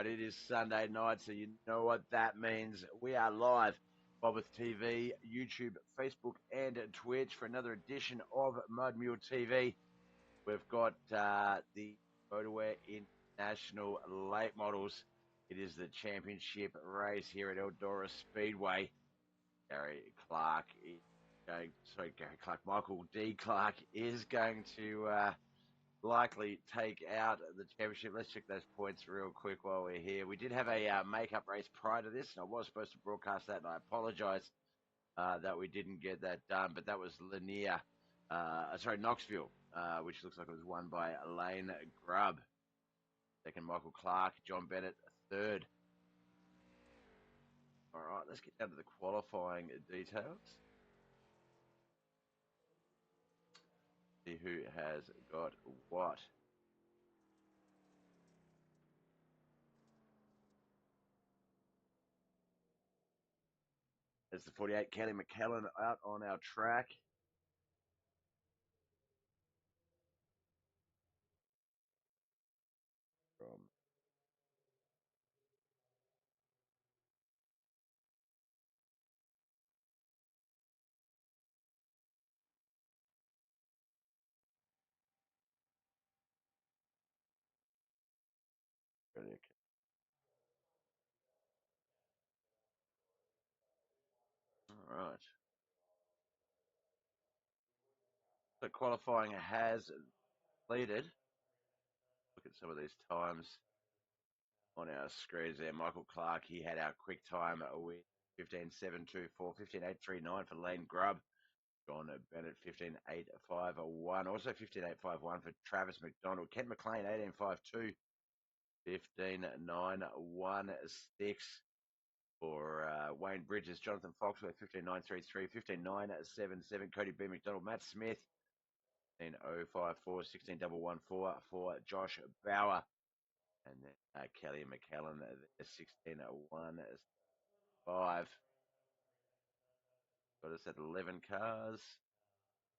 right, it is Sunday night, so you know what that means. We are live, Bobbeth TV, YouTube, Facebook, and Twitch for another edition of Mud Mule TV. We've got the Motowear International Late Models. It is the championship race here at Eldora Speedway. Michael D. Clark is going to likely take out the championship. Let's check those points real quick while we're here. We did have a makeup race prior to this, and I was supposed to broadcast that, and I apologize that we didn't get that done, but that was Knoxville, which looks like it was won by Elaine Grubb. Second, Michael Clark, John Bennett, third. All right, let's get down to the qualifying details. See who has got what. There's the 48, Kelly McKellen out on our track. From all right. So qualifying has completed. Look at some of these times on our screens there. Michael Clark, he had our quick time with 15.724, 15.839 for Lane Grubb. John Bennett, 15.851. Also 15.851 for Travis McDonald. Ken McLean, 18.52. 15.916 for Wayne Bridges. Jonathan Foxworth, 15.933. 15.977. Cody B. McDonald. Matt Smith, 16.054. 16.114 for Josh Bauer. And then Kelly McKellen, 16.115. Got us at 11 cars.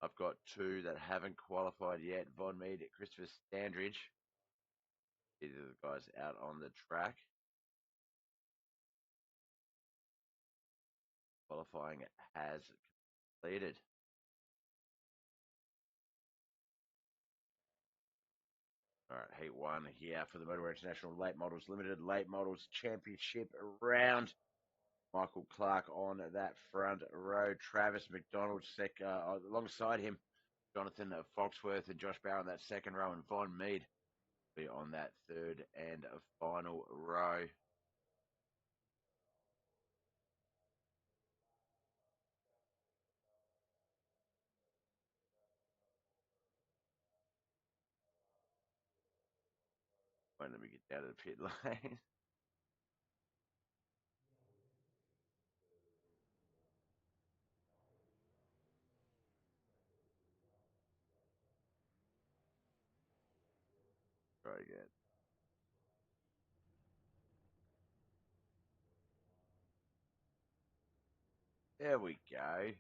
I've got two that haven't qualified yet. Von Mead, Christopher Standridge. These are the guys out on the track. Qualifying has completed. All right, heat one here for the Motowear International Late Models Limited Late Models Championship round. Michael Clark on that front row. Travis McDonald alongside him. Jonathan Foxworth and Josh Bauer on that second row, and Von Mead be on that third and final row. Wait, let me get down to the pit lane. Try again. There we go.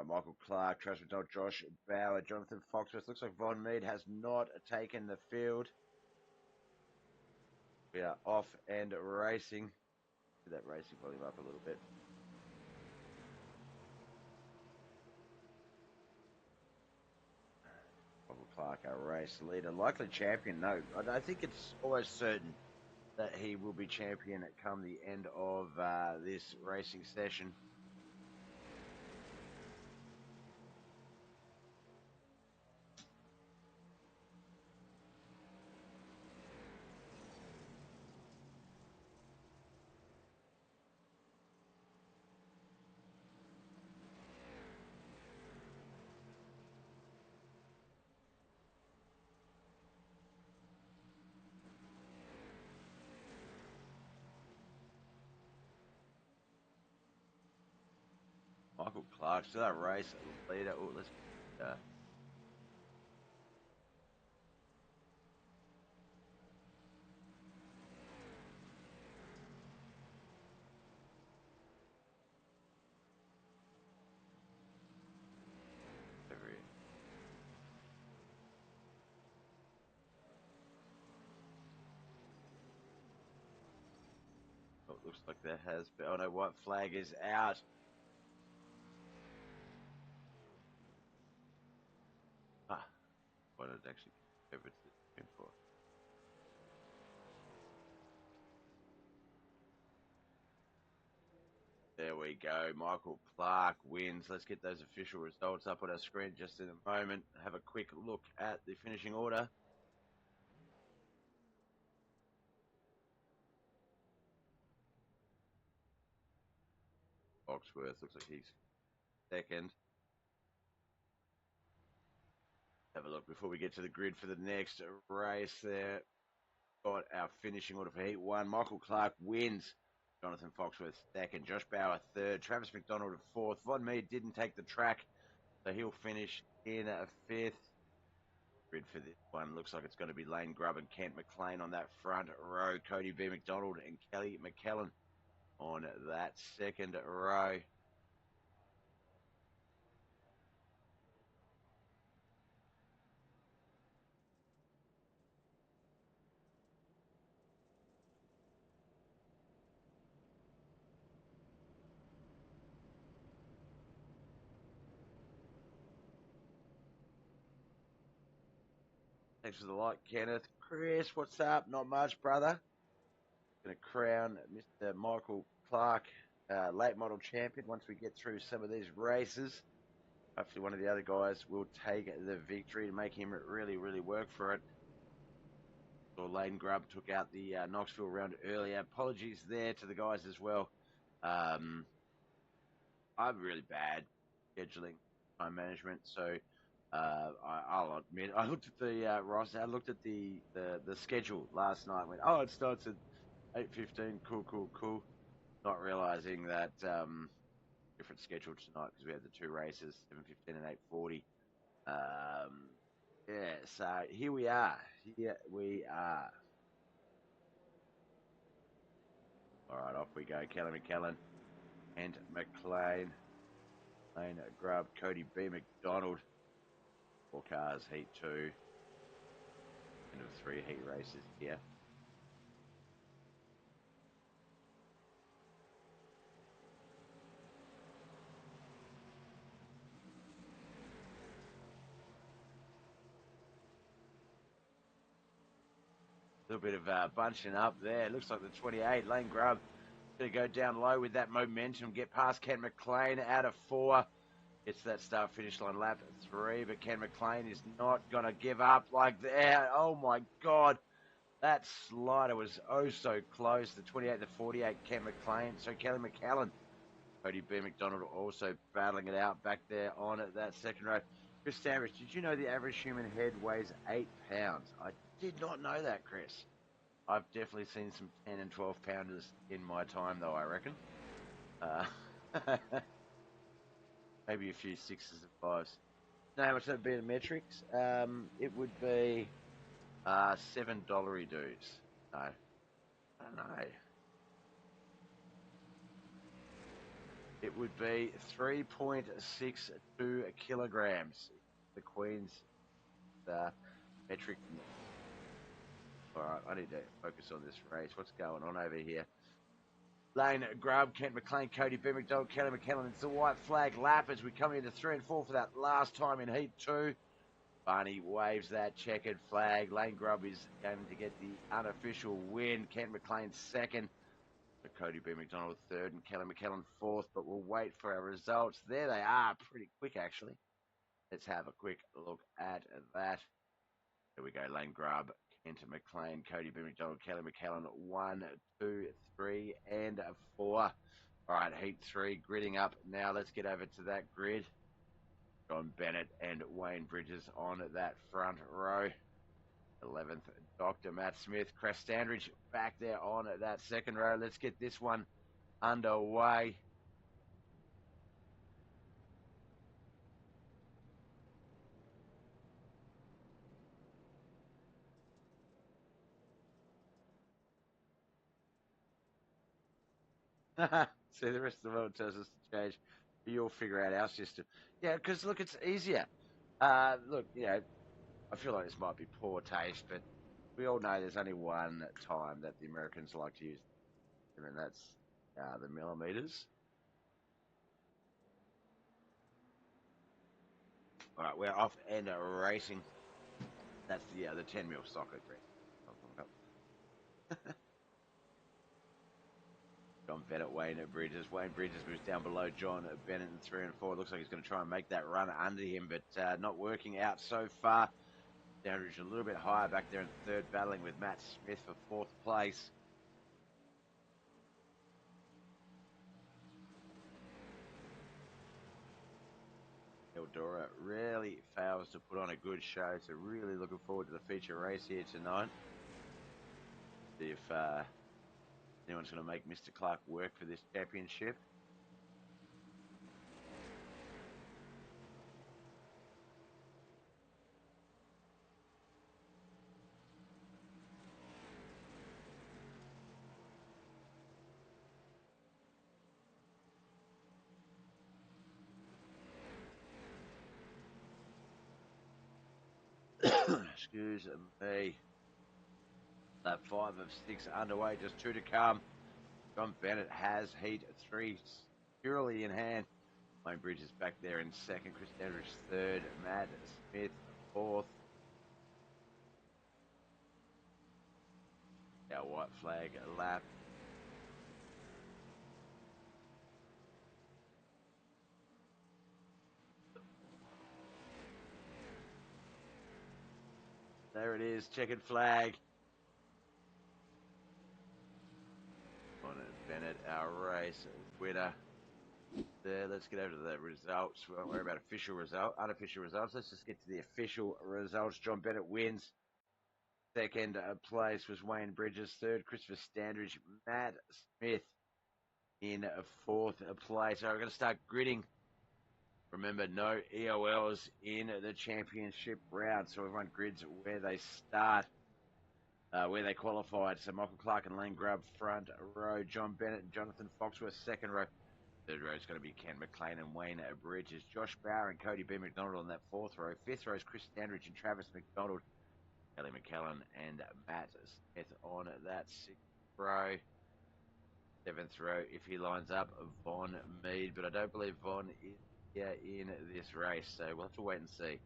Michael Clark, Travis McDonald, Josh Bauer, Jonathan Foxworth. Looks like Von Mead has not taken the field. We are off and racing. Get that racing volume up a little bit. Michael Clark, our race leader, likely champion. No, I think it's almost certain that he will be champion come the end of this racing session. Michael Clark, so that race leader. Oh, let's over here. Oh, it looks like there has been. Oh no, white flag is out. Ah, what did it actually come over to the screen for? There we go. Michael Clark wins. Let's get those official results up on our screen just in a moment. Have a quick look at the finishing order. Foxworth looks like he's second. Have a look before we get to the grid for the next race there. Got our finishing order for Heat 1. Michael Clark wins. Jonathan Foxworth second. Josh Bauer third. Travis McDonald fourth. Von Mead didn't take the track, so he'll finish in a fifth. Grid for this one looks like it's going to be Lane Grubb and Kent McLean on that front row. Cody B. McDonald and Kelly McKellen on that second row. Thanks for the like, Kenneth. Chris, what's up? Not much, brother. Going to crown Mr. Michael Clark late model champion once we get through some of these races. Hopefully one of the other guys will take the victory to make him really, really work for it. So Lane Grubb took out the Knoxville round earlier. Apologies there to the guys as well. I'm really bad scheduling, time management, so I'll admit I looked at the roster. I looked at the schedule last night. Went, oh, it starts at 8:15. Cool, cool, cool. Not realizing that different schedule tonight because we had the two races, 7:15 and 8:40. Yeah, so here we are. Here we are. All right, off we go. Kelly McKellen and McLean. Lane Grubb, Cody B. McDonald. Four cars, heat two. End of three heat races here. A little bit of bunching up there. Looks like the 28, Lane Grubb, going to go down low with that momentum, get past Ken McLean out of four. Gets that start finish line lap three, but Ken McLean is not going to give up like that. Oh my God. That slider was oh so close. The 28 to 48, Ken McLean. So Kelly McKellen, Cody B. McDonald also battling it out back there on that second row. Chris Sandwich, did you know the average human head weighs 8 pounds? I did not know that, Chris. I've definitely seen some 10 and 12 pounders in my time, though, I reckon. Uh, maybe a few sixes and fives. No, how much that would be in metrics? It would be $7 dues. No, I don't know. It would be 3.62 kilograms. The Queen's metric. All right, I need to focus on this race. What's going on over here? Lane Grubb, Kent McLean, Cody B. McDonald, Kelly McKellen. It's the white flag lap as we come into 3 and 4 for that last time in Heat 2. Barney waves that checkered flag. Lane Grubb is going to get the unofficial win. Kent McLean second. Cody B. McDonald third and Kelly McKellen fourth, but we'll wait for our results. There they are, pretty quick actually. Let's have a quick look at that. There we go, Lane Grubb, Kent McLean, Cody B. McDonald, Kelly McKellen, 1, 2, 3, and 4. All right, heat 3, gridding up. Now let's get over to that grid. John Bennett and Wayne Bridges on that front row. 11th, Dr. Matt Smith, Chris Standridge back there on that second row. Let's get this one underway. See, the rest of the world tells us to change. You'll figure out our system. Yeah, because look, it's easier. Look, I feel like this might be poor taste, but we all know there's only one time that the Americans like to use them, and that's the millimeters. All right, we're off and racing. That's the 10 mil socket. John Bennett, Wayne Bridges. Wayne Bridges moves down below John Bennett in 3 and 4. Looks like he's going to try and make that run under him, but not working out so far. Downridge a little bit higher back there in third, battling with Matt Smith for fourth place. Eldora really fails to put on a good show, so really looking forward to the feature race here tonight. See if anyone's going to make Mr. Clark work for this championship. Excuse me. Lap 5 of 6 underway, just 2 to come. John Bennett has heat 3 purely in hand. Wayne Bridges back there in second. Chris Dandridge third. Matt Smith fourth. Our white flag lap. There it is, checkered flag. On Bennett, our race winner. There, let's get over to the results. We won't worry about unofficial results. Let's just get to the official results. John Bennett wins. Second place was Wayne Bridges. Third, Christopher Standridge. Matt Smith in fourth place. All right, we're going to start gridding. Remember, no EOLs in the championship round, so everyone grids where they start, where they qualified. So Michael Clark and Lane Grubb front row, John Bennett and Jonathan Foxworth second row. Third row is going to be Ken McLean and Wayne Bridges. Josh Bauer and Cody B. McDonald on that fourth row. Fifth row is Chris Standridge and Travis McDonald. Kelly McKellen and Matt Smith on that sixth row. Seventh row, if he lines up, Von Mead, but I don't believe Von is here in this race, so we'll have to wait and see.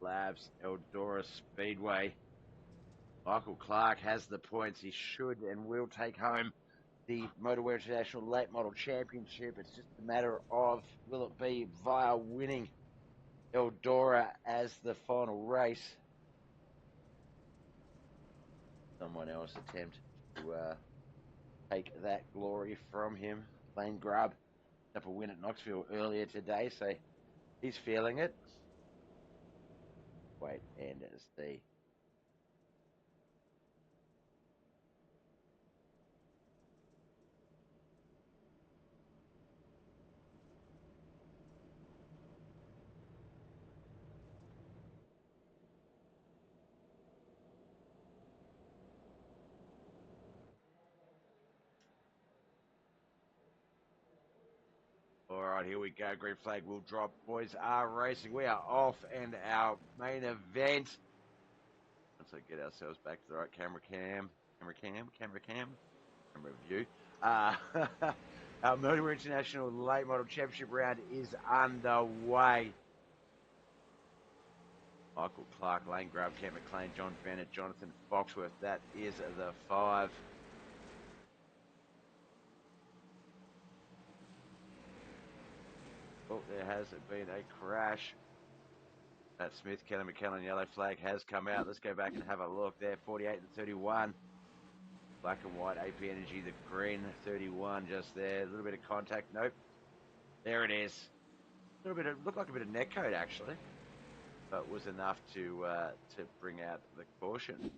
Labs, Eldora Speedway. Michael Clark has the points. He should and will take home the Motowear International Late Model Championship. It's just a matter of will it be via winning Eldora as the final race. Someone else attempt to take that glory from him. Lane Grubb up a win at Knoxville earlier today, so he's feeling it. Wait and see. All right, here we go. Green flag will drop. Boys are racing. We are off, and our main event. Let's get ourselves back to the right camera view. Our Motowear International Late Model Championship round is underway. Michael Clark, Lane Grubb, Ken McLean, John Bennett, Jonathan Foxworth. That is the 5. Oh, there has been a crash. Matt Smith, Kelly McKellen, yellow flag has come out. Let's go back and have a look there. 48 and 31. Black and white, AP Energy, the green, 31 just there. A little bit of contact. Nope. There it is. A little bit of, looked like a bit of neck code actually, but was enough to bring out the caution.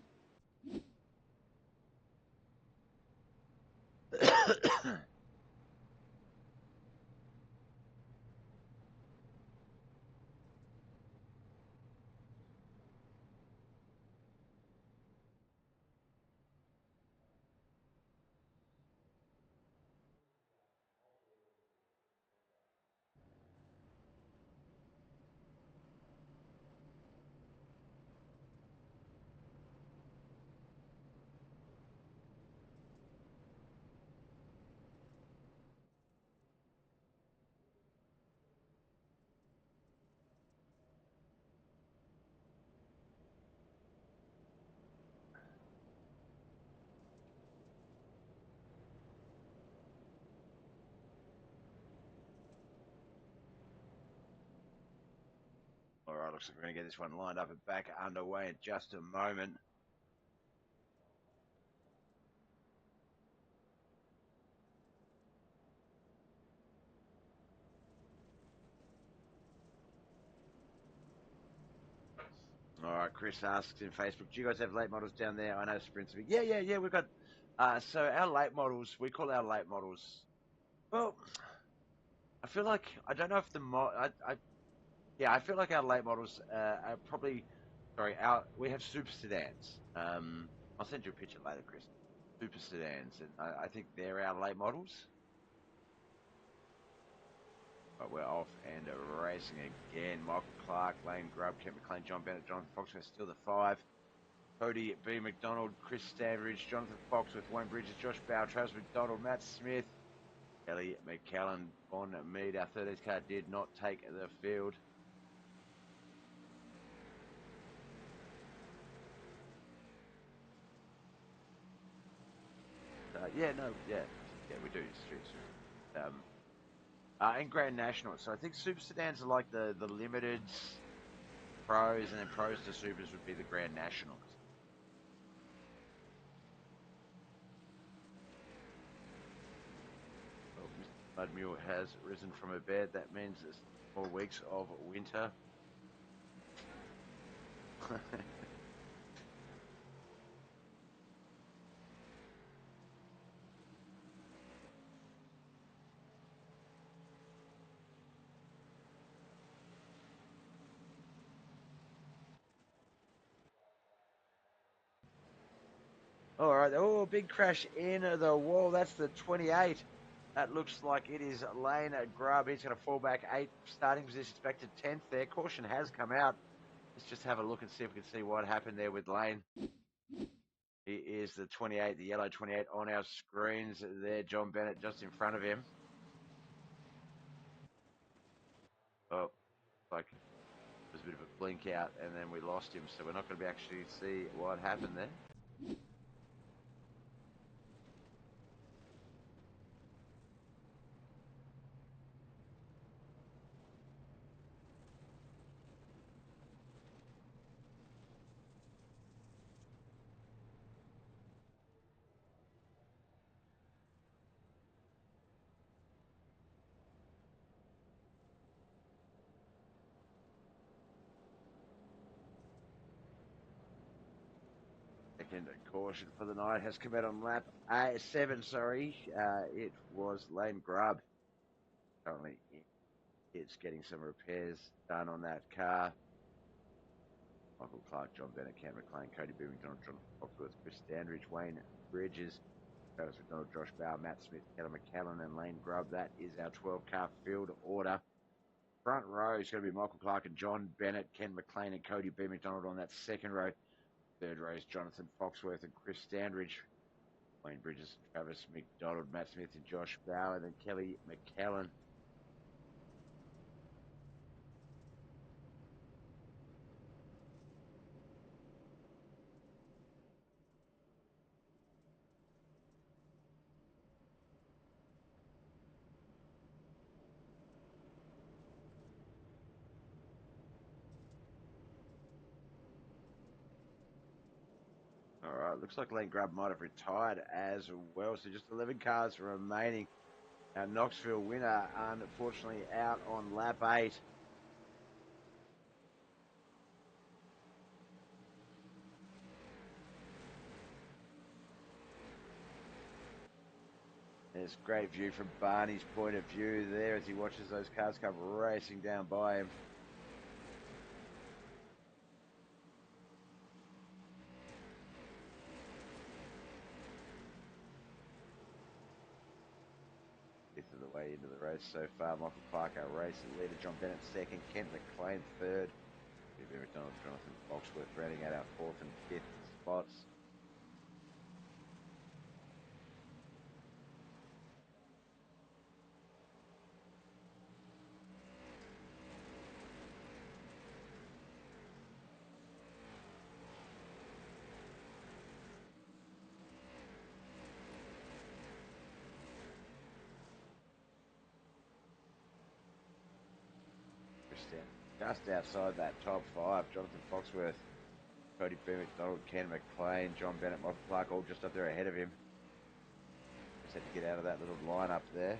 right, looks like we're going to get this one lined up and back underway in just a moment. All right, Chris asks in Facebook, do you guys have late models down there? I know sprints. Yeah. We've got, so our late models, we call our late models, well, I feel like, I don't know if I feel like our late models are probably, we have super sedans. I'll send you a picture later, Chris. Super sedans, and I think they're our late models. But we're off and racing again. Michael Clark, Lane Grubb, Kent McLean, John Bennett, Jonathan Foxworth still the 5. Cody B. McDonald, Chris Stanbridge, Jonathan Foxworth, Wayne Bridges, Josh Bower, Travis McDonald, Matt Smith, Kelly McCallan, Bon Mead. Our 13th car did not take the field. We do. And Grand National. So I think Super Sedans are like the Limiteds, Pros, and then Pros to Supers would be the Grand Nationals. Well, Mr. Mudmule has risen from a bed. That means it's 4 weeks of winter. All right. Oh, big crash in the wall. That's the 28. That looks like it is Lane Grubb. He's going to fall back 8 starting positions back to 10th there. Caution has come out. Let's just have a look and see if we can see what happened there with Lane. He is the 28, the yellow 28 on our screens there. John Bennett just in front of him. Oh, like it was a bit of a blink out and then we lost him. So we're not going to be actually see what happened there. Second caution for the night has come out on lap 7. It was Lane Grubb. Currently, it's getting some repairs done on that car. Michael Clark, John Bennett, Cam McLean, Cody B. McDonald, John Foxworth, Chris Standridge, Wayne Bridges, Travis McDonald, Josh Bower, Matt Smith, Kelly McCallan, and Lane Grubb. That is our 12-car field order. Front row is going to be Michael Clark and John Bennett, Ken McLean, and Cody B. McDonald on that second row. Third row is Jonathan Foxworth and Chris Standridge. Wayne Bridges, Travis McDonald, Matt Smith, and Josh Bower, and then Kelly McCallan. All right, looks like Lane Grubb might have retired as well. So just 11 cars remaining. Our Knoxville winner, unfortunately, out on lap 8. There's great view from Barney's point of view there as he watches those cars come racing down by him. Fifth of the way into the race so far. Michael Clark, our race leader. John Bennett second. Kent McLean third. McDonald, Jonathan Foxworth rounding out our 4th and 5th spots. just outside that top five. Jonathan Foxworth, Cody B. McDonald, Ken McLean, John Bennett, Michael Clark, all just up there ahead of him. Just had to get out of that little lineup there.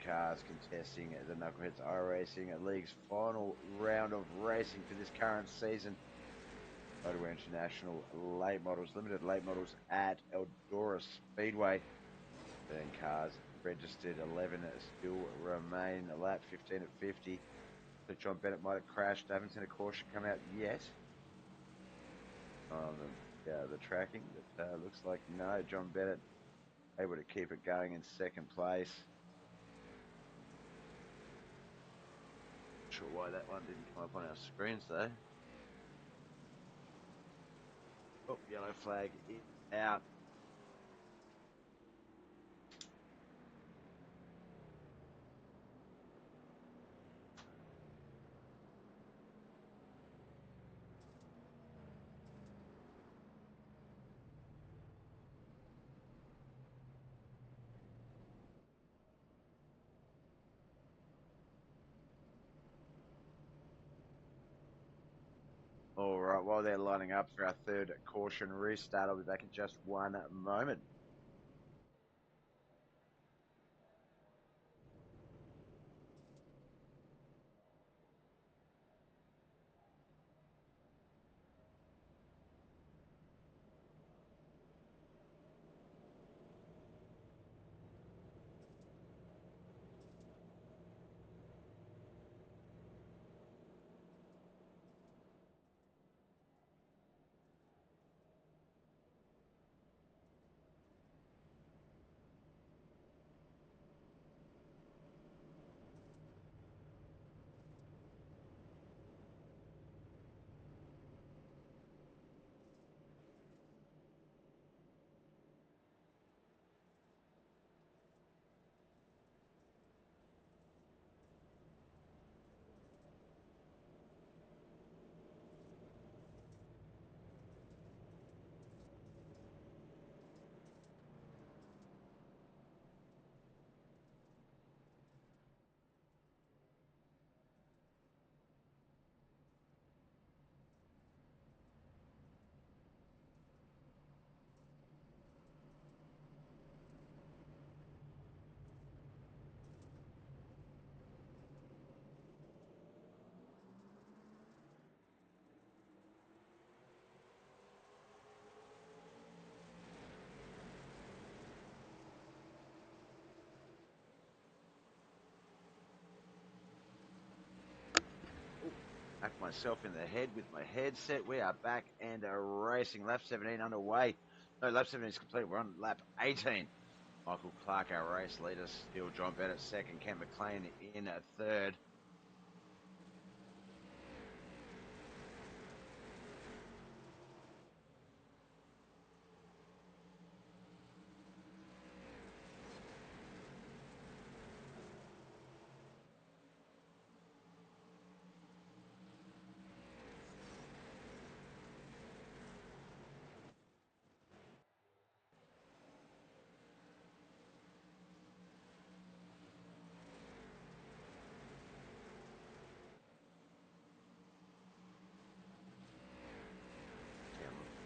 Cars contesting the Knuckleheadz iRacing League's final round of racing for this current season. Motowear International late models, limited late models at Eldora Speedway. 10 cars registered, 11 still remain. Lap 15 at 50. So John Bennett might have crashed. I haven't seen a caution come out yet on the tracking, but looks like no. John Bennett able to keep it going in second place. Not sure why that one didn't come up on our screens though. Oh, yellow flag is out. All right, while they're lining up for our third caution restart, I'll be back in just one moment. Hacked myself in the head with my headset. We are back and racing. Lap 17 underway. No, lap 17 is complete. We're on lap 18. Michael Clark, our race leader, still. John Bennett second. Ken McLean in third.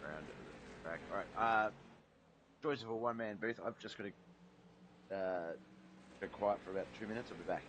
Around the track. All right. Choice of a one-man booth. I've just got to go quiet for about 2 minutes. I'll be back.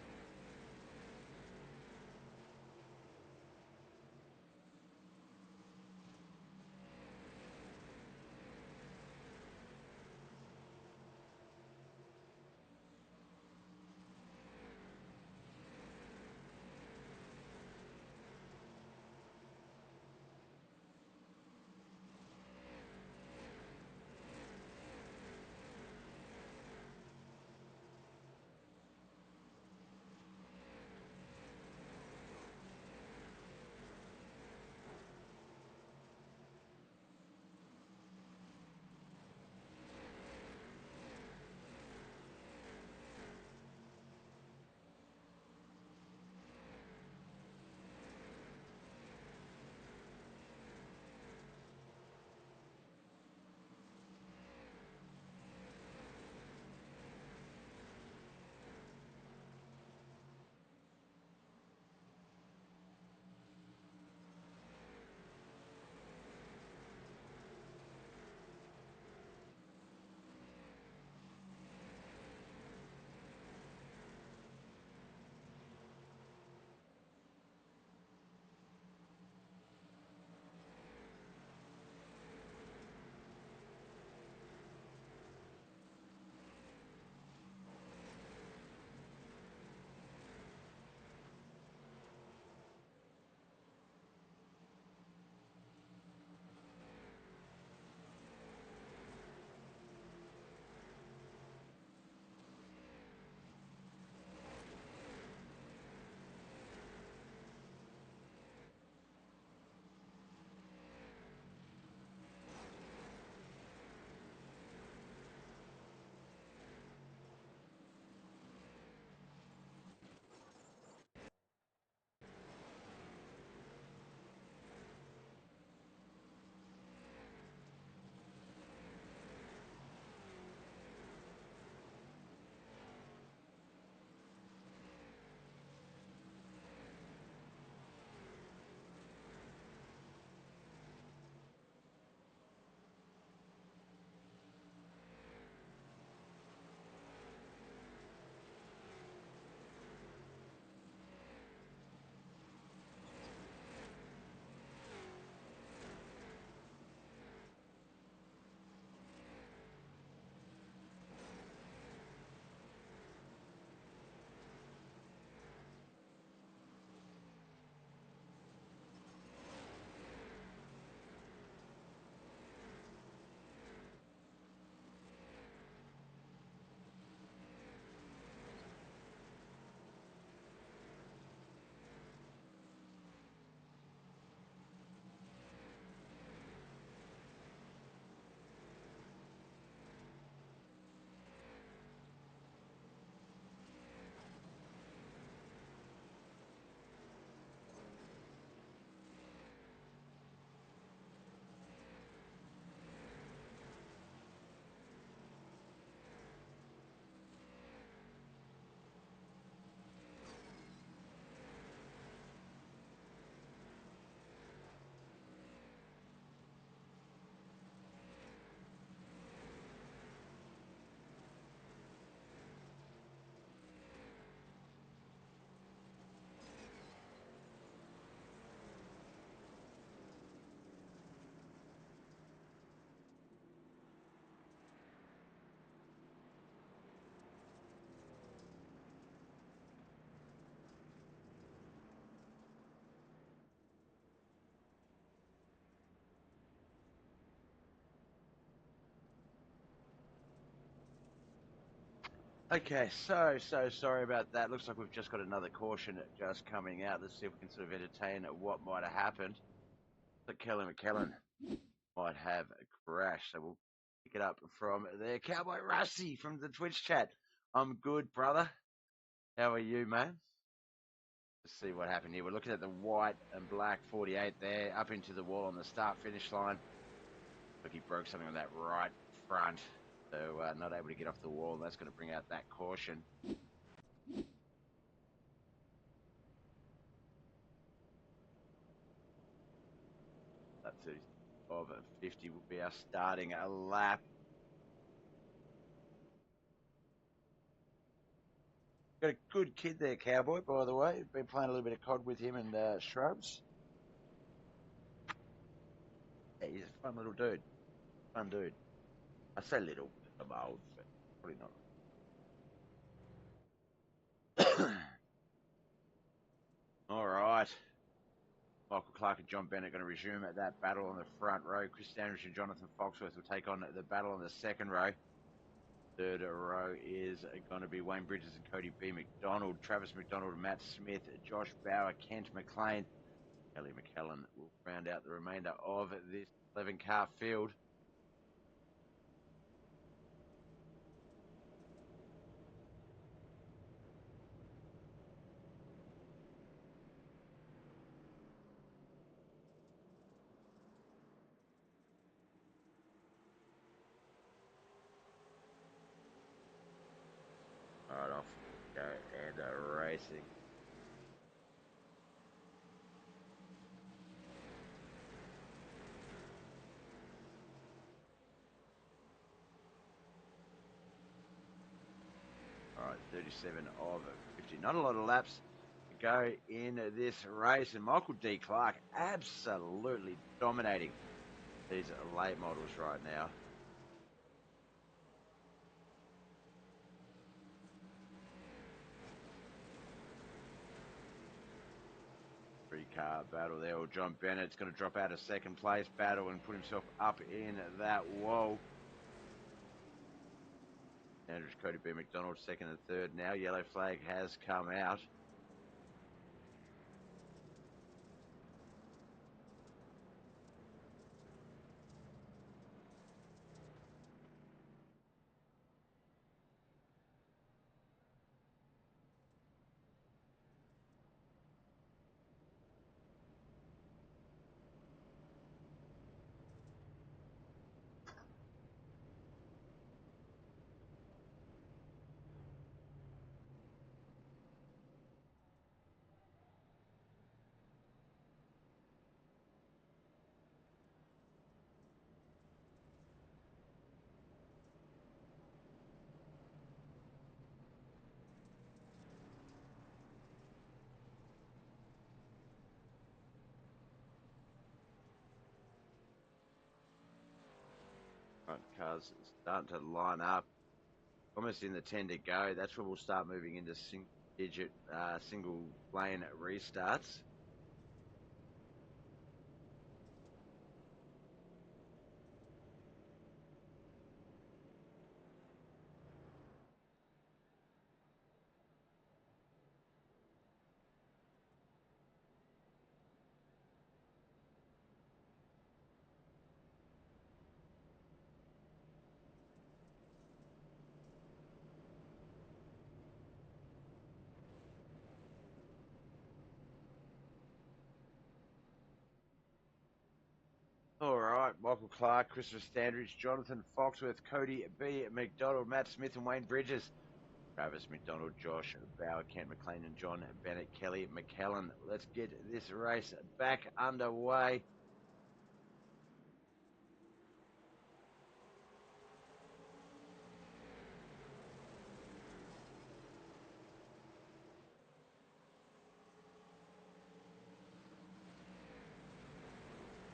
Okay, so sorry about that. Looks like we've just got another caution just coming out. Let's see if we can sort of entertain what might have happened. But Kelly McKellen might have crashed, so we'll pick it up from there. Cowboy Rusty from the Twitch chat. I'm good, brother. How are you, man? Let's see what happened here. We're looking at the white and black 48 there, up into the wall on the start-finish line. Look, he broke something on that right front, so not able to get off the wall. That's going to bring out that caution. That 30 of 50 will be our starting lap. Got a good kid there, Cowboy, by the way. Been playing a little bit of COD with him and Shrubs. Yeah, he's a fun little dude. Fun dude. I say little, I'm old, but probably not. All right. Michael Clark and John Bennett going to resume at that battle on the front row. Chris Standridge and Jonathan Foxworth will take on the battle on the second row. Third row is going to be Wayne Bridges and Cody B. McDonald, Travis McDonald, Matt Smith, Josh Bauer, Kent McLean. Kelly McKellen will round out the remainder of this 11-car field. All right, off we go and racing. All right, 37 of 50. Not a lot of laps to go in this race. And Michael D. Clark absolutely dominating these late models right now. Three-car battle there. Well, John Bennett's going to drop out of second place battle and put himself up in that wall. Andrews, Cody B. McDonald, second and third now. Yellow flag has come out. Front cars starting to line up. Almost in the 10 to go. That's where we'll start moving into single-digit, single-lane restarts. All right, Michael Clark, Christopher Standridge, Jonathan Foxworth, Cody B. McDonald, Matt Smith, and Wayne Bridges. Travis McDonald, Josh Bauer, Kent McLean, and John Bennett, Kelly McKellen. Let's get this race back underway.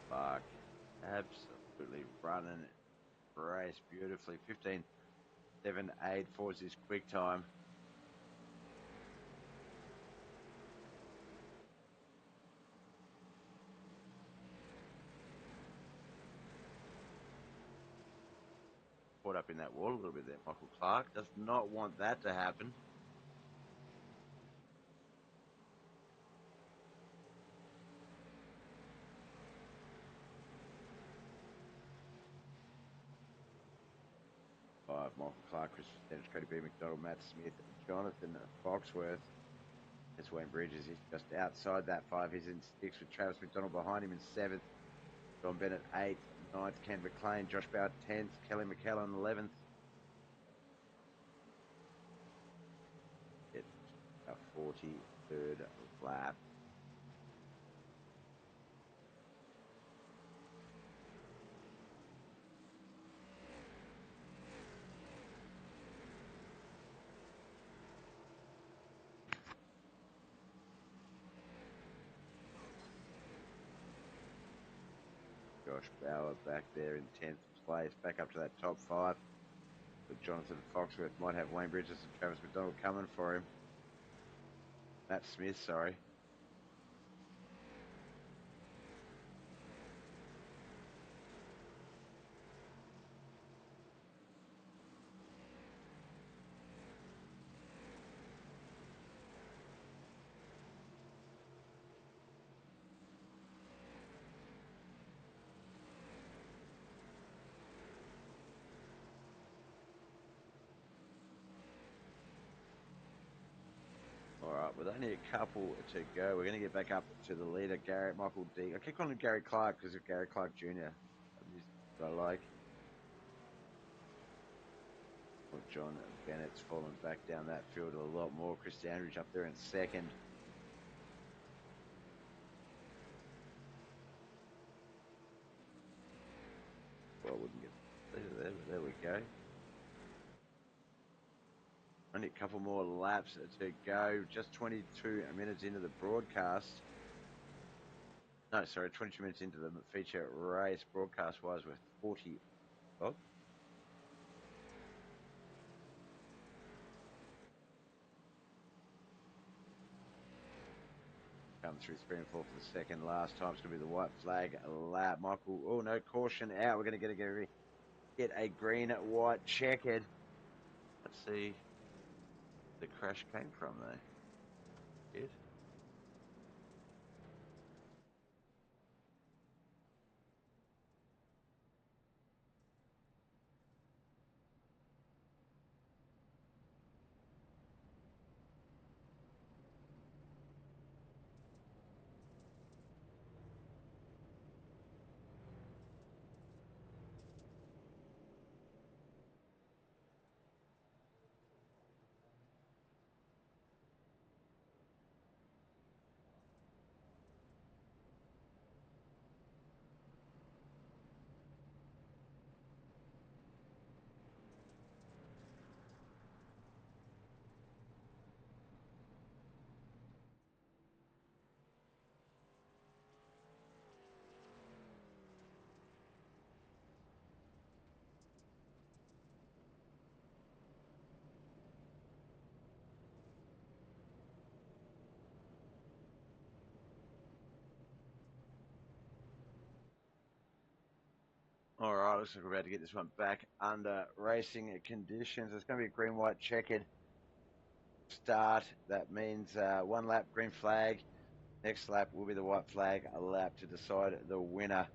Clark absolutely running race beautifully. 15.78 for his quick time. Caught up in that wall a little bit there. Michael Clark does not want that to happen. Five, Michael Clark, Chris Dennis, Cody B. McDonald, Matt Smith, Jonathan Foxworth. That's Wayne Bridges. He's just outside that five. He's in sixth with Travis McDonald behind him in seventh. John Bennett, 8th, 9th, Ken McLean, Josh Bauer, 10th, Kelly McKellen, 11th. It's a 43rd lap. Josh Bauer back there in 10th place, back up to that top five. But Jonathan Foxworth might have Wayne Bridges and Travis McDonald coming for him. Matt Smith, sorry. All right, with only a couple to go, we're going to get back up to the leader, Michael D. I keep calling him Gary Clark because of Gary Clark Jr. I like. Well, John Bennett's fallen back down that field a lot more. Chris Dandridge up there in second. Well, I wouldn't get there we go. Only a couple more laps to go. Just 22 minutes into the broadcast. No, sorry, 22 minutes into the feature race. Broadcast-wise, we're 40. Oh. Come through 3 and 4 for the second. Last time it's going to be the white flag lap. Michael, oh no, caution out. We're going to get a green, white, checkered. Let's see the crash came from there. Yes. All right, looks like we're about to get this one back under racing conditions. It's going to be a green, white, checkered start. That means 1 lap, green flag. Next lap will be the white flag, a lap to decide the winner.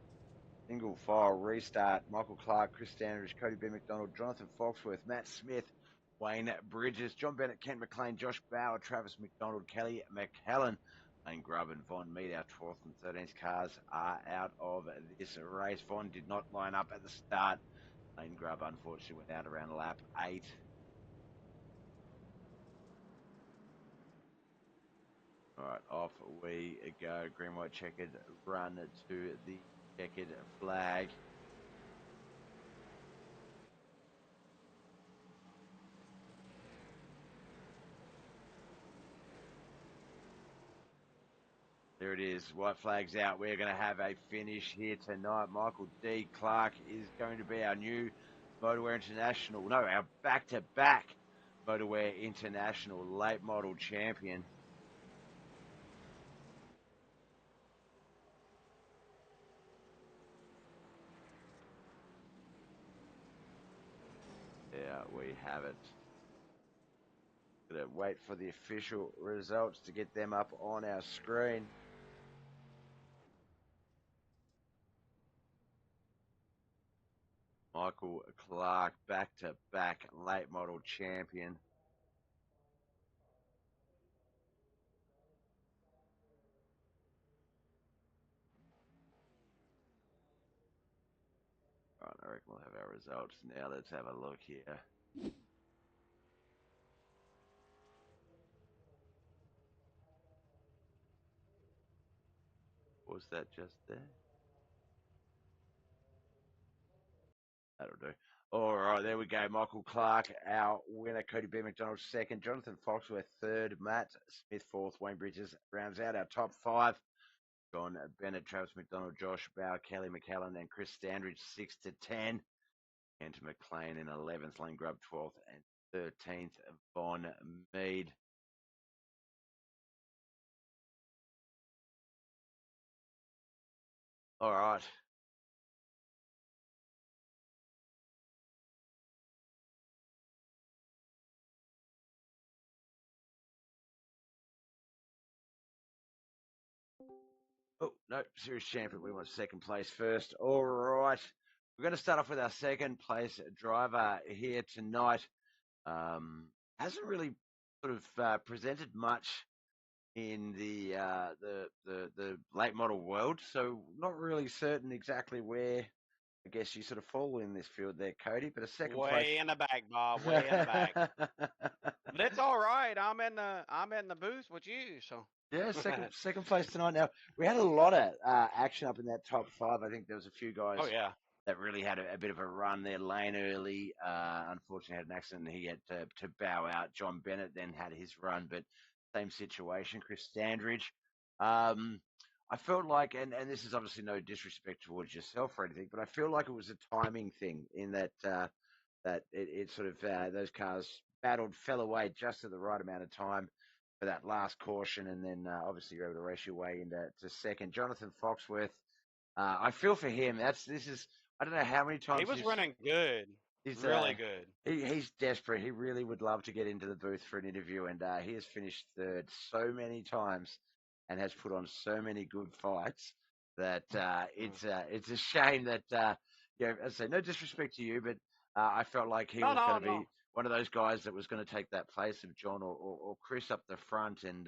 Single file restart. Michael Clark, Chris Standridge, Cody B. McDonald, Jonathan Foxworth, Matt Smith, Wayne Bridges, John Bennett, Kent McLean, Josh Bauer, Travis McDonald, Kelly McKellen, Lane Grubb and Von Mead, our 12th and 13th cars are out of this race. Von did not line up at the start. Lane Grubb unfortunately went out around lap 8. All right, off we go. Green, white, checkered, run to the checkered flag. There it is. White flag's out. We're going to have a finish here tonight. Michael D. Clark is going to be our new Motowear International. No, our back-to-back Motowear International late model champion. there we have it. Gonna wait for the official results to get them up on our screen. Michael Clark, back-to-back late model champion. All right, I reckon we'll have our results now. Let's have a look here. Was that just there? That'll do. All right, there we go. Michael Clark, our winner. Cody B. McDonald, second. Jonathan Foxworth, third. Matt Smith, fourth. Wayne Bridges rounds out our top five. John Bennett, Travis McDonald, Josh Bauer, Kelly McCallan, and Chris Standridge, 6 to 10. And McLean in 11th, Lane Grubb 12th, and 13th, Von Mead. All right. Oh, no, series champion. We want second place first. All right. We're going to start off with our second place driver here tonight. Hasn't really sort of presented much in the late model world, so not really certain exactly where I guess you sort of fall in this field there, Cody. But a second place. Way in the back, Bob. Way in the back. But it's all right. I'm in the booth with you, so. Yeah, second place tonight. Now we had a lot of action up in that top five. I think there was a few guys Oh yeah. that really had a bit of a run there. Lane early, unfortunately had an accident. He had to bow out. John Bennett then had his run, but same situation. Chris Standridge. I felt like, and this is obviously no disrespect towards yourself or anything, but I feel like it was a timing thing in that it sort of those cars battled, fell away just at the right amount of time for that last caution, and then obviously you're able to race your way into second. Jonathan Foxworth, I feel for him. This is I don't know how many He times was running good. he's Really good. he's desperate. He really would love to get into the booth for an interview, and he has finished third so many times and has put on so many good fights that it's a shame that as I say, no disrespect to you, but I felt like he No, was no, going to be no. one of those guys that was going to take that place of John or Chris up the front and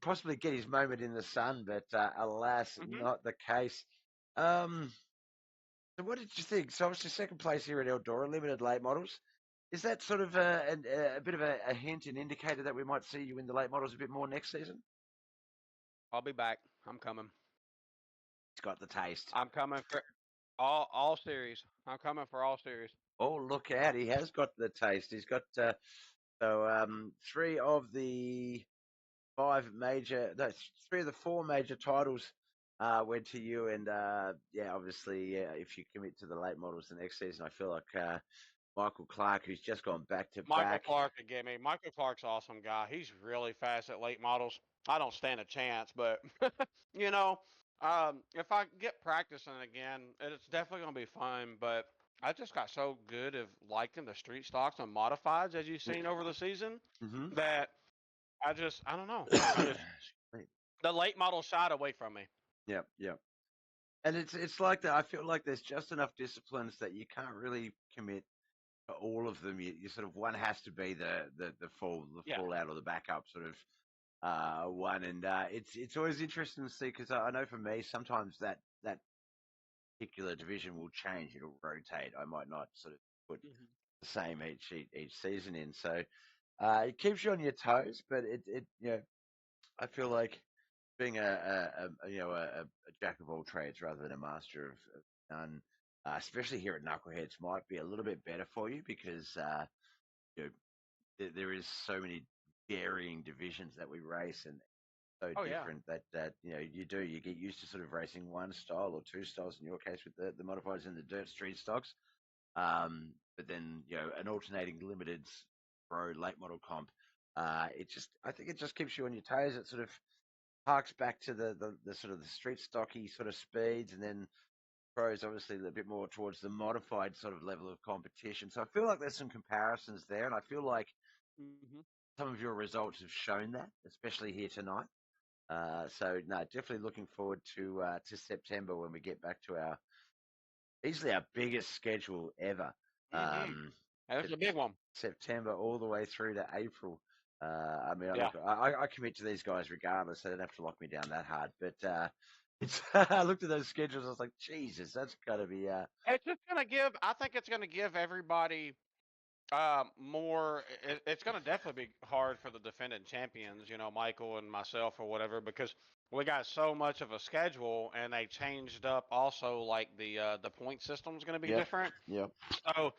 possibly get his moment in the sun, but alas, Hmm. not the case. Um, so what did you think? So obviously second place here at Eldora, limited late models. Is that sort of a bit of a hint, an indicator that we might see you in the late models a bit more next season? I'll be back. I'm coming. He's got the taste. I'm coming for all series. I'm coming for all series. Oh, look out. He has got the taste. He's got three of the three of the four major titles went to you. And obviously, if you commit to the late models the next season, I feel like Michael Clark, who's just gone back to Michael back. Clark could get me. Michael Clark's an awesome guy. He's really fast at late models. I don't stand a chance, but you know, if I get practicing again, it's definitely gonna be fun. But I just got so good of liking the street stocks and modifieds as you've seen over the season Mm-hmm. that I don't know. I just the late model shied away from me. Yep, yep. And it's like that. I feel like there's just enough disciplines that you can't really commit to all of them. You sort of one has to be the Yeah. fallout or the backup sort of one, and it's always interesting to see because I know for me sometimes that particular division will change. It'll rotate. I might not sort of put Hmm. the same each season in. So it keeps you on your toes, but it I feel like being a jack of all trades rather than a master of none, especially here at Knuckleheads, might be a little bit better for you because you know there is so many varying divisions that we race and so Oh yeah. different that you get used to sort of racing one style or two styles in your case with the modifieds and the dirt street stocks. But then an alternating limiteds pro late model comp. I think it just keeps you on your toes. It sort of harks back to the sort of the street stocky sort of speeds, and then pros, obviously a bit more towards the modified sort of level of competition. So I feel like there's some comparisons there, and I feel like Hmm. some of your results have shown that, especially here tonight. So no, definitely looking forward to September when we get back to our easily our biggest schedule ever. Hmm. Um, That's a big one. September all the way through to April. I mean, Yeah. I commit to these guys regardless. They don't have to lock me down that hard. But it's I looked at those schedules. I was like, Jesus, that's got to be. It's just gonna give. I think it's gonna give everybody more. It's gonna definitely be hard for the defending champions. You know, Michael and myself or whatever, because we got so much of a schedule, and they changed up also like the point system's gonna be Yep, different. yep. So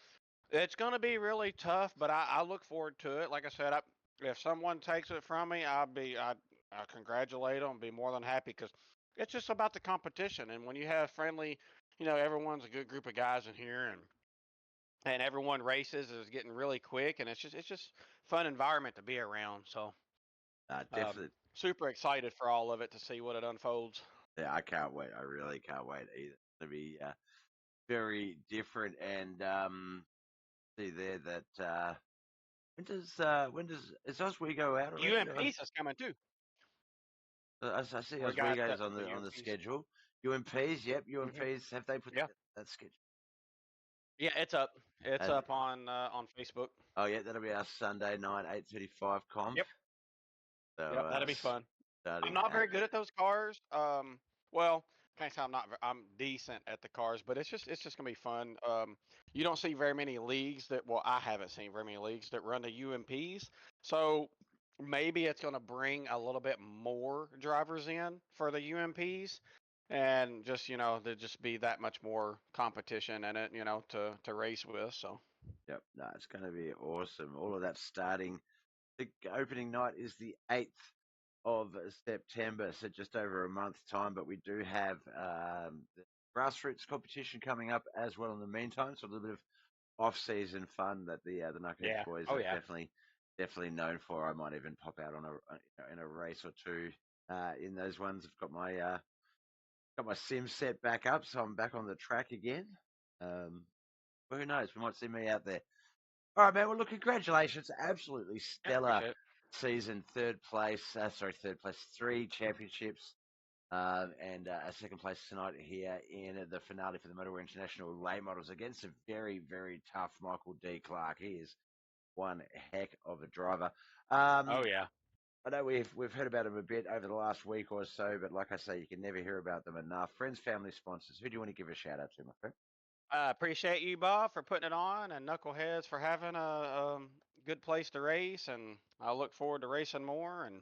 it's gonna be really tough. But I look forward to it. Like I said, if someone takes it from me, I congratulate them. Be more than happy because it's just about the competition. And when you have friendly, you know, everyone's a good group of guys in here, and everyone races is getting really quick, and it's just fun environment to be around. So Definitely. super excited for all of it to see what it unfolds. Yeah, I can't wait. I really can't wait either. It's gonna be very different. And see there that when does is Oswego out already? UMP's is coming too. I see We got Oswego's on the the UMP's. schedule. UMPs, yep, Hmm. UMPs. Have they put Yeah, that schedule? yeah, it's up. It's Has it? up on Facebook. Oh yeah, that'll be our Sunday night 8:35 comp. Yep, So yep, that'll be fun. I'm starting not at very good at those cars. Well, can't say I'm not. I'm decent at the cars, but it's just gonna be fun. You don't see very many leagues that. Well, I haven't seen very many leagues that run the UMPs. So maybe it's gonna bring a little bit more drivers in for the UMPs, and just there just be that much more competition in it, to race with. So. yep, no, it's going to be awesome. All of that starting. The opening night is the 8th of September, so just over a month's time. But we do have the grassroots competition coming up as well in the meantime. So a little bit of off-season fun that the Knuckleheads Yeah. boys Oh are yeah. definitely known for. I might even pop out on in a race or two in those ones. I've got my sim set back up, so I'm back on the track again. Um, but who knows? We might see me out there. All right, man. Well, look, congratulations. Absolutely Yeah. stellar Appreciate it. season. Third place, 3 championships, and a second place tonight here in the finale for the Motowear International late models against a very, very tough Michael D. Clark. He is one heck of a driver. Oh Um, yeah. I know we've heard about him a bit over the last week or so, but like I say, you can never hear about them enough. Friends, family, sponsors. Who do you want to give a shout out to, my friend? I appreciate you, Bob, for putting it on, and Knuckleheads for having a good place to race. And I look forward to racing more. And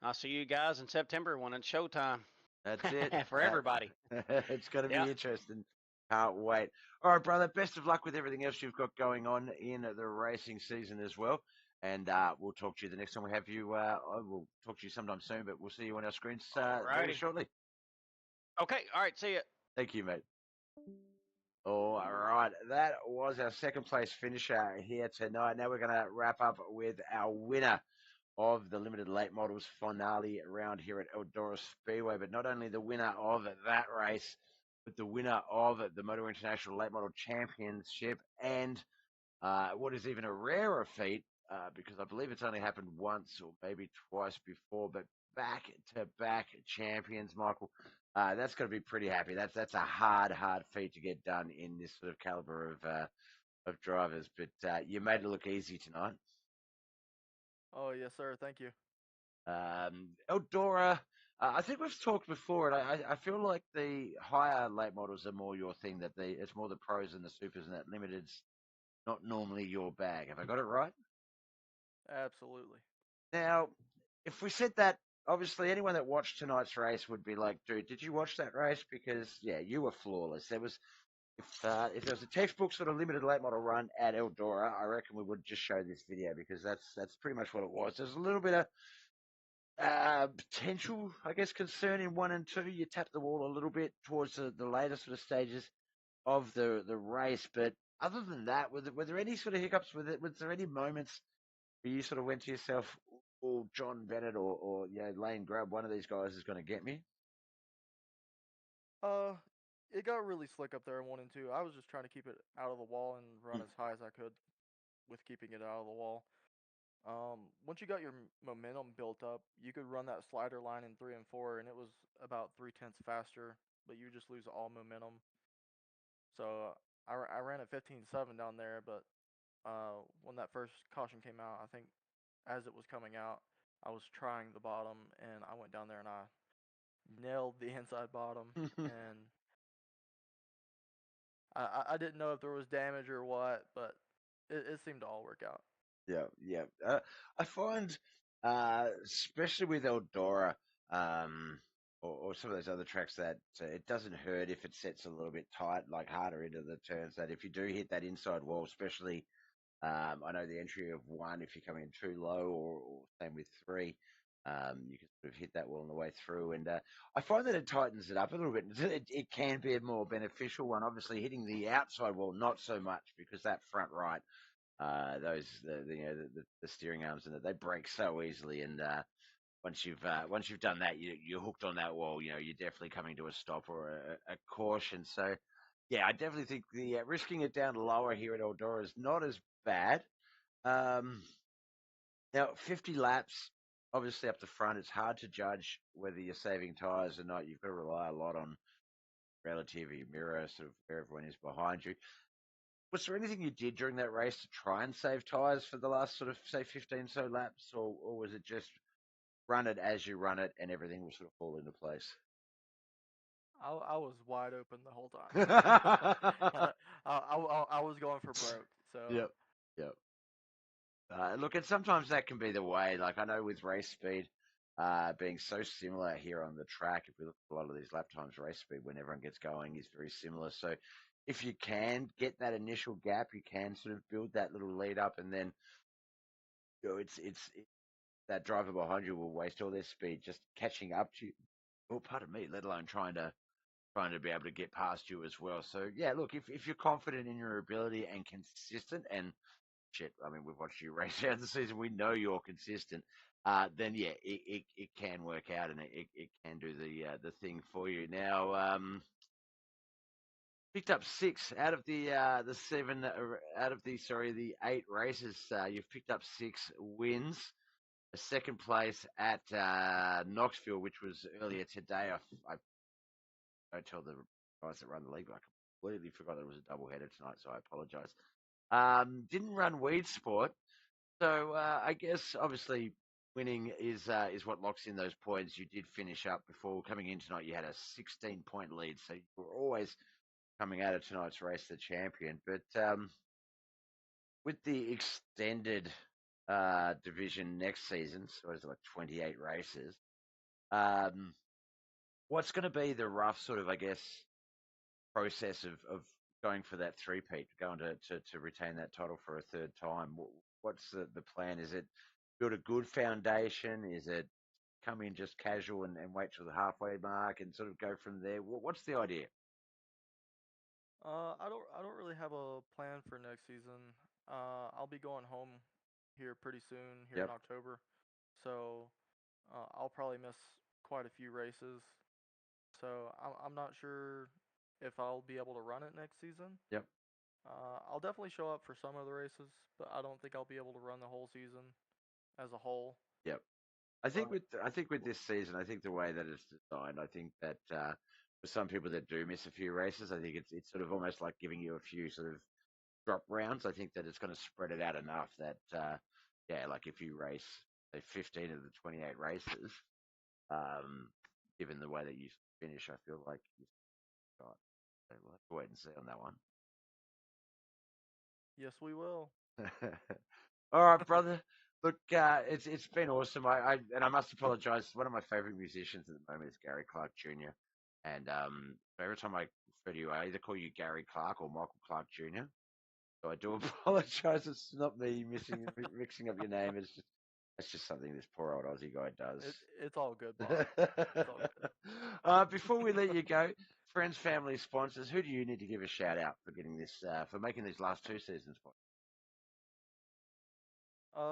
I'll see you guys in September when it's showtime That's it. for everybody. It's going to Yeah. be interesting. Can't wait. All right, brother. Best of luck with everything else you've got going on in the racing season as well. And we'll talk to you the next time we have you. We'll talk to you sometime soon, but we'll see you on our screens very Alrighty. shortly. Okay. All right. See ya. Thank you, mate. All right, that was our second place finisher here tonight. Now we're going to wrap up with our winner of the limited late models finale around here at Eldora Speedway. But not only the winner of that race, but the winner of the Motor International Late Model Championship, and what is even a rarer feat, because I believe it's only happened once or maybe twice before, but back to back champions, Michael. That's going to be pretty happy. That's a hard feat to get done in this sort of caliber of drivers. But you made it look easy tonight. Oh, yes, sir. Thank you. Eldora, I think we've talked before, and I feel like the higher late models are more your thing. That it's more the pros and the supers, and that limited's not normally your bag. Have I got it right? Absolutely. Now, if we said that, obviously anyone that watched tonight's race would be like, "Dude, did you watch that race? Because yeah, you were flawless. There was if there was a textbook sort of limited late model run at Eldora, I reckon we would just show this video because that's pretty much what it was. There's a little bit of potential, I guess, concern in 1 and 2. You tap the wall a little bit towards the later sort of stages of the race, but other than that, were there any sort of hiccups with it? Was there any moments where you sort of went to yourself, "Oh, John Bennett or Lane Grubb, one of these guys is going to get me"? Uh, it got really slick up there in 1 and 2. I was just trying to keep it out of the wall and run as high as I could with keeping it out of the wall. Once you got your momentum built up, you could run that slider line in 3 and 4, and it was about 3/10 faster, but you just lose all momentum. So I ran at 15.7 down there, but when that first caution came out, I think as it was coming out, I was trying the bottom, and I went down there and I nailed the inside bottom, and I didn't know if there was damage or what, but it seemed to all work out. Yeah, yeah. I find, especially with Eldora, or some of those other tracks, that it doesn't hurt if it sets a little bit tight, like harder into the turns. That if you do hit that inside wall, especially, I know the entry of 1, if you're coming in too low, or same with 3, you can sort of hit that wall on the way through. And I find that it tightens it up a little bit. It can be a more beneficial one. Obviously, hitting the outside wall, not so much, because that front right, the steering arms, and they break so easily. And once you've done that, you're hooked on that wall. You're definitely coming to a stop or a caution. So yeah, I definitely think the risking it down lower here at Eldora is not as bad. Um, Now 50 laps, obviously up the front, it's hard to judge whether you're saving tires or not. You've got to rely a lot on relativity mirror, sort of where everyone is behind you. Was there anything you did during that race to try and save tyres for the last sort of, say, 15 so laps, or was it just run it as you run it and everything will sort of fall into place? I was wide open the whole time. Yep, I was going for broke. So yep. Look, and sometimes that can be the way. Like, I know with race speed being so similar here on the track, if we look at a lot of these lap times, race speed when everyone gets going is very similar. So if you can get that initial gap, you can sort of build that little lead up, and then that driver behind you will waste all their speed just catching up to you. Oh, pardon me, let alone trying to be able to get past you as well. So yeah, look, if you're confident in your ability and consistent, and shit, I mean, we've watched you race out the season, we know you're consistent. Then yeah, it can work out, and it can do the thing for you. Now, picked up 6 out of the 7 out of the 8 races. You've picked up 6 wins. A second place at Knoxville, which was earlier today. I don't tell the guys that run the league, but I completely forgot there was a doubleheader tonight, so I apologise. Didn't run Weed Sport, so I guess obviously winning is what locks in those points. You did finish up before coming in tonight. You had a 16-point lead, so you were always coming out of tonight's race the champion. But with the extended division next season, so it's like 28 races. Um, what's going to be the rough sort of, I guess, process of going for that three-peat, going to retain that title for a third time? What's the plan? Is it build a good foundation? Is it come in just casual and wait till the halfway mark and sort of go from there? What's the idea? I don't really have a plan for next season. I'll be going home here pretty soon, here in Yep, October. So I'll probably miss quite a few races. So I'm not sure if I'll be able to run it next season. yep, I'll definitely show up for some of the races, but I don't think I'll be able to run the whole season as a whole. yep. But I think with this season, I think the way that it's designed, I think that for some people that do miss a few races, I think it's sort of almost like giving you a few sort of drop rounds. I think that it's going to spread it out enough that yeah, like if you race say 15 of the 28 races, um, given the way that you finish, I feel like you've got. So we'll have to wait and see on that one. yes, we will. All right, brother. Look, it's been awesome. I must apologise. One of my favourite musicians at the moment is Gary Clark Jr. And so every time I refer to you, I either call you Gary Clark or Michael Clark Jr. So I do apologise. It's not me mixing up your name. It's just something this poor old Aussie guy does. It's all good, boss. It's all good. Before we let you go, friends, family, sponsors, who do you need to give a shout out for getting this, for making these last 2 seasons possible?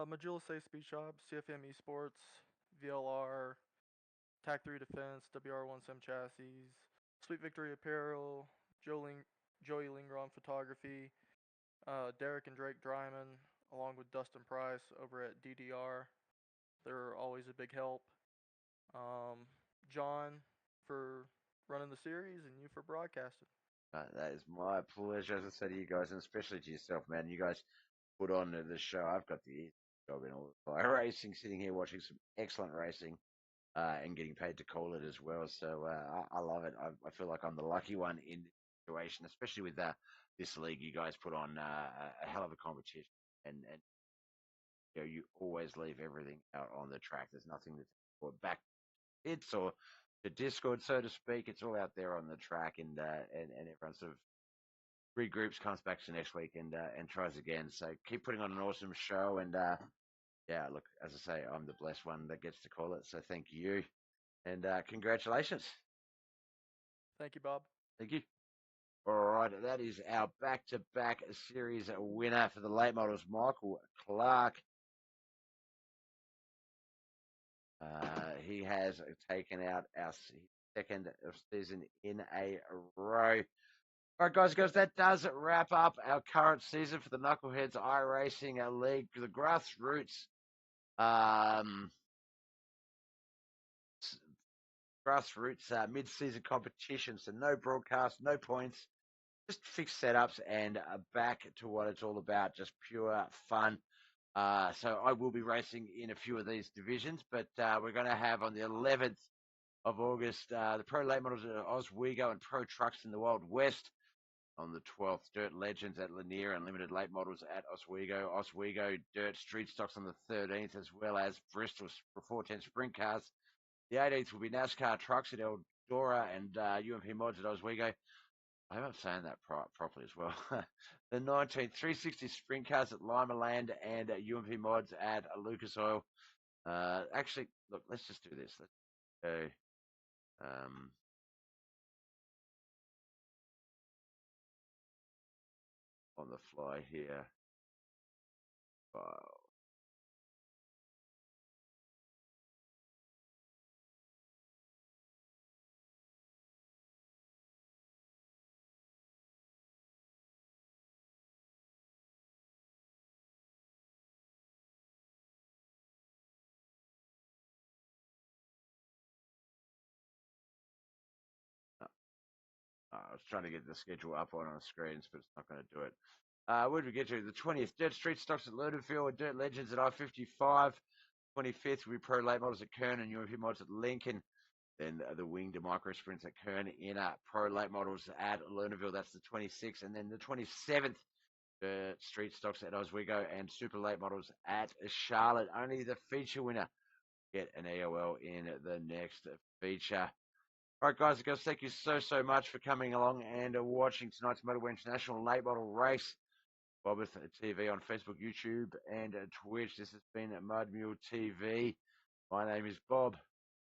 Magilla Safe Speed Shop, CFM Esports, VLR, TAC 3 Defense, WR1 Sim Chassis, Sweet Victory Apparel, Joey Lingron Photography, Derek and Drake Dryman, along with Dustin Price over at DDR. They're always a big help. John for running the series, and you for broadcasting. That is my pleasure, as I said to you guys, and especially to yourself, man. You guys put on the show. I've got the job in all the racing, sitting here watching some excellent racing and getting paid to call it as well. So I love it. I feel like I'm the lucky one in this situation, especially with this league. You guys put on a hell of a competition, and you know, you always leave everything out on the track. There's nothing to or back it's or the Discord, so to speak. It's all out there on the track, and everyone sort of regroups, comes back to next week, and tries again. So keep putting on an awesome show, and yeah, look, as I say, I'm the blessed one that gets to call it. So thank you, and congratulations. Thank you, Bob. Thank you. All right, that is our back-to-back series winner for the late models, Michael Clark. He has taken out our second season in a row. All right, guys, that does wrap up our current season for the Knuckleheadz iRacing League, the grassroots mid-season competition. So no broadcast, no points, just fixed setups and back to what it's all about, just pure fun. So I will be racing in a few of these divisions, but we're going to have on the 11th of August the Pro Late Models at Oswego and Pro Trucks in the Wild West. On the 12th, Dirt Legends at Lanier and Limited Late Models at Oswego. Oswego Dirt Street Stocks on the 13th, as well as Bristol 410 Sprint Cars. The 18th will be NASCAR Trucks at Eldora and UMP Mods at Oswego. I hope I'm saying that properly as well. The 19th, 360 Sprint Cars at Lima Land and UMP Mods at Lucas Oil. Actually, look, let's just do this. Let's go. On the fly here. Wow. I was trying to get the schedule up on screens, but it's not going to do it. Where did we get to? The 20th, Dirt Street Stocks at Lernerville and Dirt Legends at I-55. 25th will be Pro Late Models at Kern and UMP Mods at Lincoln. Then the Winged Micro Sprints at Kern in Pro Late Models at Lernerville. That's the 26th. And then the 27th, Street Stocks at Oswego and Super Late Models at Charlotte. Only the feature winner get an EOL in the next feature. All right, guys and girls, thank you so much for coming along and watching tonight's Motowear International Late Model Race. Bob with TV on Facebook, YouTube, and Twitch. This has been Mud Mule TV. My name is Bob.